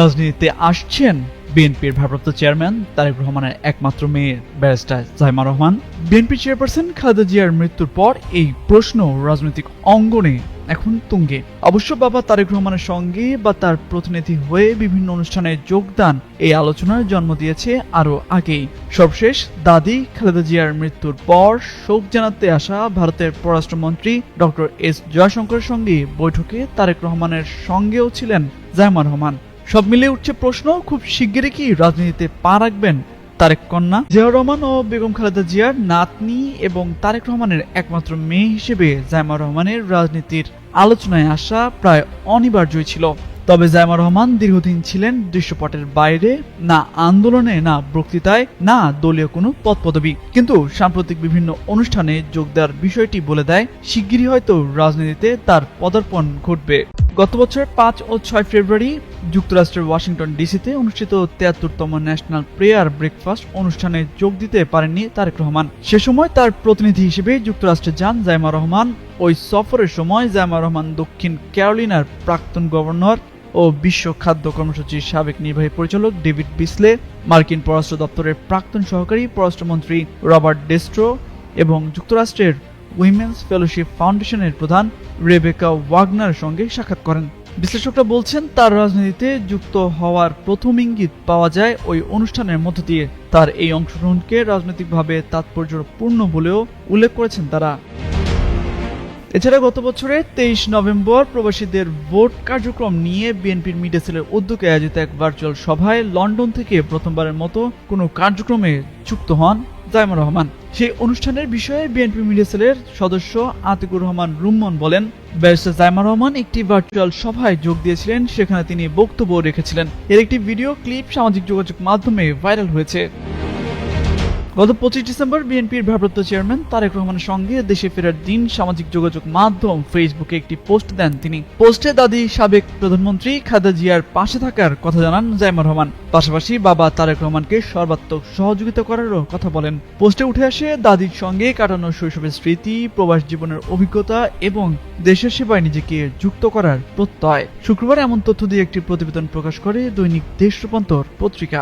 রাজনীতিতে আসছেন বিএনপির ভারপ্রাপ্ত চেয়ারম্যান তারেক রহমানের একমাত্র মেয়ে barrister Zaima Rahman. BNP chairperson Khaleda জিয়ার মৃত্যুর পর এই প্রশ্ন রাজনৈতিক অঙ্গনে এখন তুঙ্গে। অবশ্য বাবা তারেক রহমানের সঙ্গে বা তার প্রতিনিধি হয়ে বিভিন্ন অনুষ্ঠানে যোগদান এই আলোচনার জন্ম দিয়েছে আরো আগেই। সর্বশেষ দাদি খালেদা জিয়ার মৃত্যুর পর শোক জানাতে আসা ভারতের পররাষ্ট্রমন্ত্রী ডক্টর এস জয়শঙ্করের সঙ্গে বৈঠকে তারেক রহমানের সঙ্গেও ছিলেন জাইমা রহমান। সব মিলিয়ে উঠছে প্রশ্ন, খুব শিগগিরই কি রাজনীতিতে পা রাখবেন তারেক কন্যা? জিয়াউর রহমান ও বেগম খালেদা জিয়ার নাতনি এবং তারেক রহমানের একমাত্র মেয়ে হিসেবে জাইমা রহমানের রাজনীতির আলোচনায় আসা প্রায় অনিবার্যই ছিল। তবে জাইমা রহমান দীর্ঘদিন ছিলেন দৃশ্যপটের বাইরে, না আন্দোলনে, না বক্তৃতায়, না দলীয় কোনো পদপদবি। কিন্তু সাম্প্রতিক বিভিন্ন অনুষ্ঠানে যোগ দেওয়ার বিষয়টি বলে দেয় শিগগিরই হয়তো রাজনীতিতে তার পদার্পণ ঘটবে। গত বছরের ৫ ও ৬ ফেব্রুয়ারি যুক্তরাষ্ট্রের ওয়াশিংটন ডিসিতে অনুষ্ঠিত ৭৩তম ন্যাশনাল প্রেয়ার ব্রেকফাস্ট অনুষ্ঠানে যোগ দিতে পারেননি তারেক রহমান। সে সময় তার প্রতিনিধি হিসেবে যুক্তরাষ্ট্রে যান জাইমা রহমান। ওই সফরের সময় জাইমা রহমান দক্ষিণ ক্যারোলিনার প্রাক্তন গভর্নর ও বিশ্ব খাদ্য কর্মসূচির সাবেক নির্বাহী পরিচালক ডেভিড বিসলে, মার্কিন পররাষ্ট্র দপ্তরের প্রাক্তন সহকারী পররাষ্ট্রমন্ত্রী রবার্ট ডেস্ট্রো এবং যুক্তরাষ্ট্রের উইমেন্স ফেলোশিপ ফাউন্ডেশনের প্রধান রেবেকা ওয়াগনার সঙ্গে সাক্ষাৎ করেন। বিশ্লেষকরা বলছেন তার রাজনীতিতে যুক্ত হওয়ার প্রথম ইঙ্গিত পাওয়া যায় ওই অনুষ্ঠানের মধ্য দিয়ে। তার এই অংশগ্রহণকে রাজনৈতিকভাবে তাৎপর্যপূর্ণ বলেও উল্লেখ করেছেন তারা। এছাড়া গত বছরের ২৩ নভেম্বর প্রবাসীদের ভোট কার্যক্রম নিয়ে বিএনপির মিডিয়া সেলের উদ্যোগে আয়োজিত এক ভার্চুয়াল সভায় লন্ডন থেকে প্রথমবারের মতো কোনো কার্যক্রমে যুক্ত হন জাইমা রহমান। সেই অনুষ্ঠানের বিষয়ে বিএনপি মিডিয়া সেলের সদস্য আতিকুর রহমান রুম্মন বলেন, ব্যারিস্টার জাইমা রহমান একটি ভার্চুয়াল সভায় যোগ দিয়েছিলেন, সেখানে তিনি বক্তব্য রেখেছিলেন। এর একটি ভিডিও ক্লিপ সামাজিক যোগাযোগ মাধ্যমে ভাইরাল হয়েছে। গত ২৫ ডিসেম্বর বিএনপির ভারপ্রাপ্ত চেয়ারম্যান তারেক রহমানের সঙ্গে দেশে ফেরার দিন সামাজিক যোগাযোগ মাধ্যম ফেসবুকে একটি পোস্ট দেন তিনি। পোস্টে দাদি সাবেক প্রধানমন্ত্রী খালেদা জিয়ার পাশে থাকার কথা জানান জাইমা রহমান। পাশাপাশি বাবা তারেক রহমানকে সর্বাত্মক সহযোগিতা করারও কথা বলেন। পোস্টে উঠে আসে দাদির সঙ্গে কাটানো শৈশবের স্মৃতি, প্রবাস জীবনের অভিজ্ঞতা এবং দেশের সেবায় নিজেকে যুক্ত করার প্রত্যয়। শুক্রবার এমন তথ্য দিয়ে একটি প্রতিবেদন প্রকাশ করে দৈনিক দেশ রূপান্তর পত্রিকা।